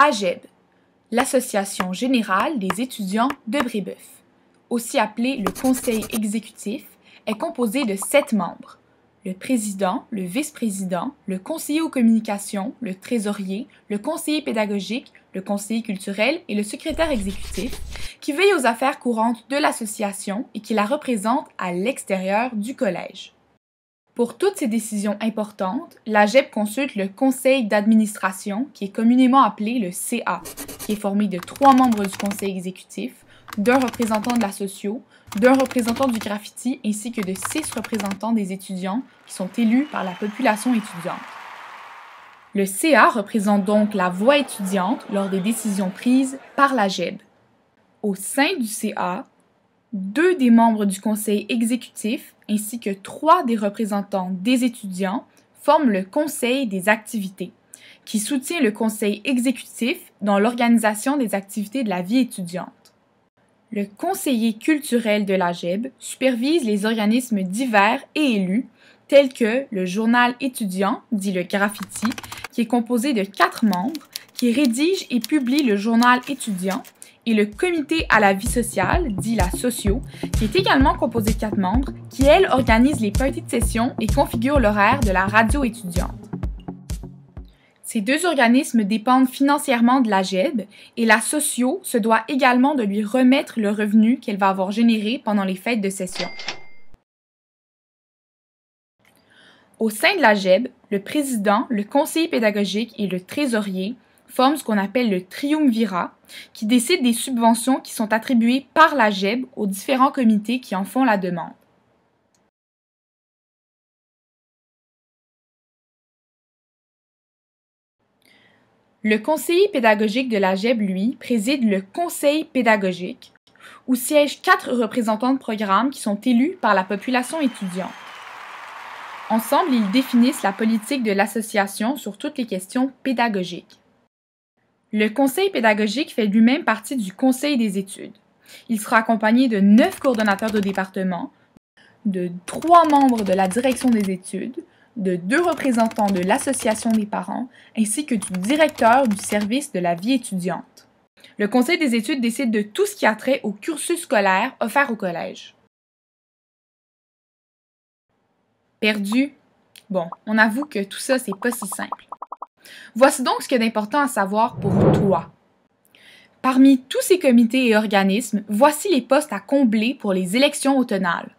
AGEB, l'Association générale des étudiants de Brébeuf, aussi appelée le Conseil exécutif, est composé de 7 membres. Le président, le vice-président, le conseiller aux communications, le trésorier, le conseiller pédagogique, le conseiller culturel et le secrétaire exécutif, qui veillent aux affaires courantes de l'association et qui la représentent à l'extérieur du collège. Pour toutes ces décisions importantes, l'AGEB consulte le conseil d'administration, qui est communément appelé le CA, qui est formé de 3 membres du conseil exécutif, d'un représentant de la socio, d'un représentant du graffiti ainsi que de 6 représentants des étudiants qui sont élus par la population étudiante. Le CA représente donc la voix étudiante lors des décisions prises par l'AGEB. Au sein du CA, 2 des membres du conseil exécutif ainsi que 3 des représentants des étudiants forment le conseil des activités, qui soutient le conseil exécutif dans l'organisation des activités de la vie étudiante. Le conseiller culturel de l'AGEB supervise les organismes divers et élus, tels que le journal étudiant, dit le graffiti, qui est composé de 4 membres, qui rédige et publie le journal étudiant, et le comité à la vie sociale, dit la socio, qui est également composé de 4 membres, qui, elle, organise les parties de session et configure l'horaire de la radio étudiante. Ces 2 organismes dépendent financièrement de l'AGEB et la socio se doit également de lui remettre le revenu qu'elle va avoir généré pendant les fêtes de session. Au sein de l'AGEB, le président, le conseiller pédagogique et le trésorier forment ce qu'on appelle le triumvirat, qui décide des subventions qui sont attribuées par l'AGEB aux différents comités qui en font la demande. Le conseiller pédagogique de l'AGEB, lui, préside le conseil pédagogique, où siègent 4 représentants de programme qui sont élus par la population étudiante. Ensemble, ils définissent la politique de l'association sur toutes les questions pédagogiques. Le conseil pédagogique fait lui-même partie du conseil des études. Il sera accompagné de 9 coordonnateurs de département, de 3 membres de la direction des études, de 2 représentants de l'association des parents, ainsi que du directeur du service de la vie étudiante. Le conseil des études décide de tout ce qui a trait au cursus scolaire offert au collège. Perdu? Bon, on avoue que tout ça, c'est pas si simple. Voici donc ce qu'il y a d'important à savoir pour toi. Parmi tous ces comités et organismes, voici les postes à combler pour les élections automnales.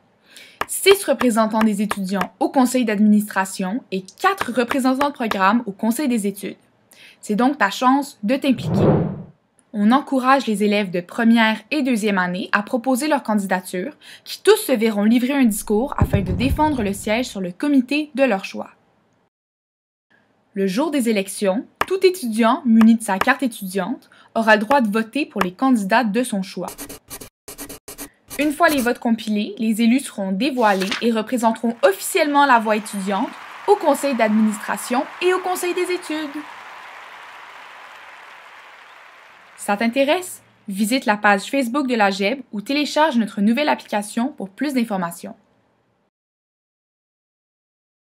6 représentants des étudiants au conseil d'administration et 4 représentants de programme au conseil des études. C'est donc ta chance de t'impliquer. On encourage les élèves de première et deuxième année à proposer leur candidature, qui tous se verront livrer un discours afin de défendre le siège sur le comité de leur choix. Le jour des élections, tout étudiant muni de sa carte étudiante aura le droit de voter pour les candidats de son choix. Une fois les votes compilés, les élus seront dévoilés et représenteront officiellement la voix étudiante au conseil d'administration et au conseil des études. Ça t'intéresse? Visite la page Facebook de l'AGEB ou télécharge notre nouvelle application pour plus d'informations.